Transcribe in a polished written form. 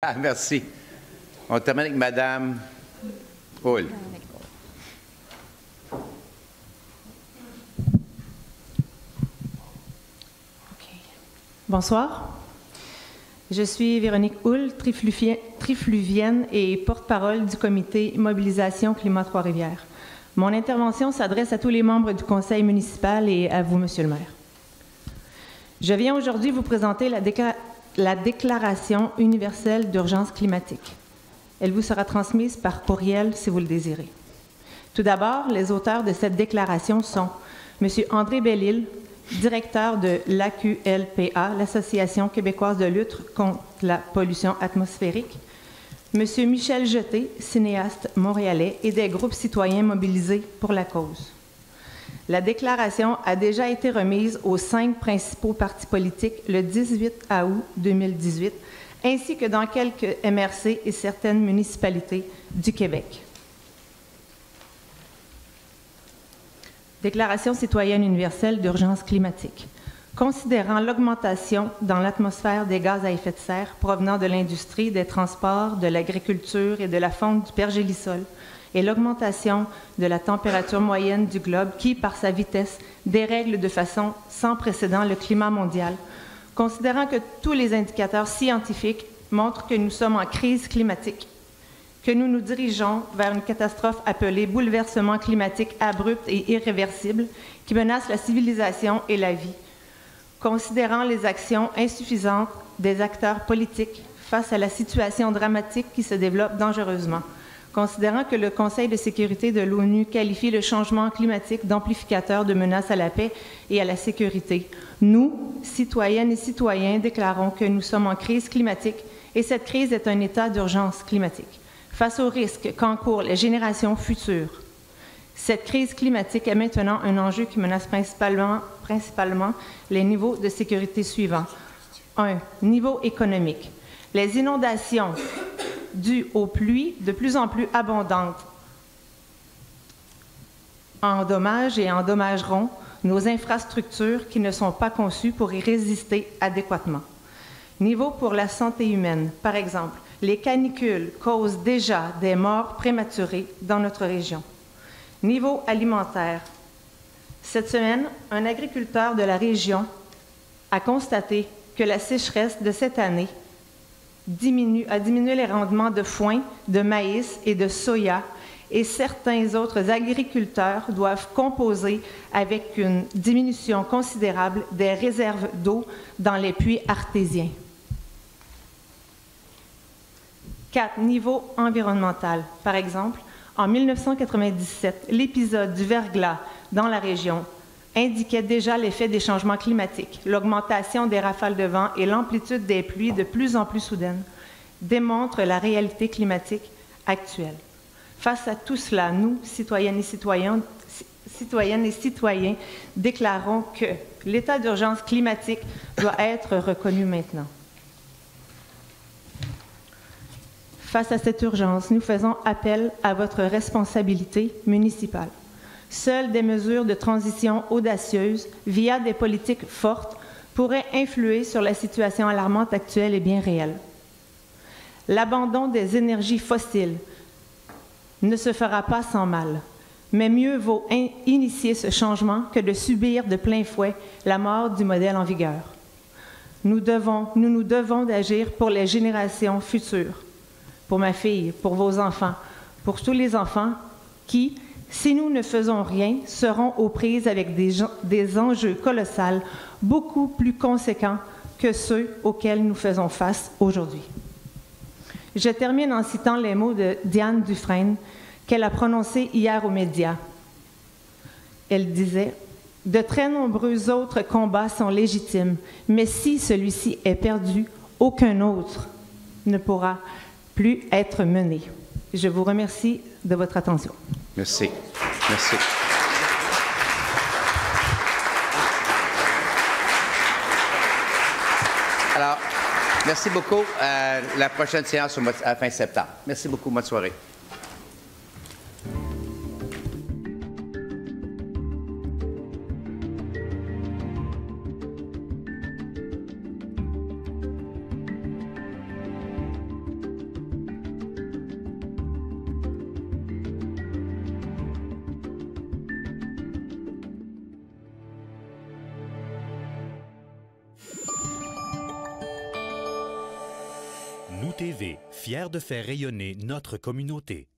Ah, merci. On termine avec Madame Hull. Bonsoir. Je suis Véronique Hull, trifluvienne et porte-parole du comité Mobilisation Climat Trois-Rivières. Mon intervention s'adresse à tous les membres du conseil municipal et à vous, Monsieur le maire. Je viens aujourd'hui vous présenter la Déclaration universelle d'urgence climatique. Elle vous sera transmise par courriel si vous le désirez. Tout d'abord, les auteurs de cette déclaration sont M. André Bellil, directeur de l'AQLPA, l'Association québécoise de lutte contre la pollution atmosphérique, M. Michel Jeté, cinéaste montréalais, et des groupes citoyens mobilisés pour la cause. La déclaration a déjà été remise aux 5 principaux partis politiques le 18 août 2018, ainsi que dans quelques MRC et certaines municipalités du Québec. Déclaration citoyenne universelle d'urgence climatique. Considérant l'augmentation dans l'atmosphère des gaz à effet de serre provenant de l'industrie, des transports, de l'agriculture et de la fonte du pergélisol, et l'augmentation de la température moyenne du globe qui, par sa vitesse, dérègle de façon sans précédent le climat mondial, considérant que tous les indicateurs scientifiques montrent que nous sommes en crise climatique, que nous nous dirigeons vers une catastrophe appelée bouleversement climatique abrupt et irréversible qui menace la civilisation et la vie, considérant les actions insuffisantes des acteurs politiques face à la situation dramatique qui se développe dangereusement, considérant que le Conseil de sécurité de l'ONU qualifie le changement climatique d'amplificateur de menaces à la paix et à la sécurité. Nous, citoyennes et citoyens, déclarons que nous sommes en crise climatique et cette crise est un état d'urgence climatique. Face aux risques qu'encourent les générations futures, cette crise climatique est maintenant un enjeu qui menace principalement les niveaux de sécurité suivants. 1. Niveau économique. Les inondations dues aux pluies de plus en plus abondantes endommagent et endommageront nos infrastructures qui ne sont pas conçues pour y résister adéquatement. Niveau pour la santé humaine. Par exemple, les canicules causent déjà des morts prématurées dans notre région. Niveau alimentaire. Cette semaine, un agriculteur de la région a constaté que la sécheresse de cette année a diminué les rendements de foin, de maïs et de soya, et certains autres agriculteurs doivent composer avec une diminution considérable des réserves d'eau dans les puits artésiens. 4. Niveau environnemental. Par exemple, en 1997, l'épisode du verglas dans la région indiquait déjà l'effet des changements climatiques. L'augmentation des rafales de vent et l'amplitude des pluies de plus en plus soudaines démontrent la réalité climatique actuelle. Face à tout cela, nous, citoyennes et citoyens, déclarons que l'état d'urgence climatique doit être reconnu maintenant. Face à cette urgence, nous faisons appel à votre responsabilité municipale. Seules des mesures de transition audacieuses, via des politiques fortes, pourraient influer sur la situation alarmante actuelle et bien réelle. L'abandon des énergies fossiles ne se fera pas sans mal, mais mieux vaut initier ce changement que de subir de plein fouet la mort du modèle en vigueur. Nous nous devons d'agir pour les générations futures, pour ma fille, pour vos enfants, pour tous les enfants qui, si nous ne faisons rien, seront aux prises avec des enjeux colossaux beaucoup plus conséquents que ceux auxquels nous faisons face aujourd'hui. Je termine en citant les mots de Diane Dufresne qu'elle a prononcés hier aux médias. Elle disait « De très nombreux autres combats sont légitimes, mais si celui-ci est perdu, aucun autre ne pourra plus être mené. » Je vous remercie de votre attention. Merci. Merci. Alors, merci beaucoup. La prochaine séance à fin septembre. Merci beaucoup. Bonne soirée. Nous TV, fiers de faire rayonner notre communauté.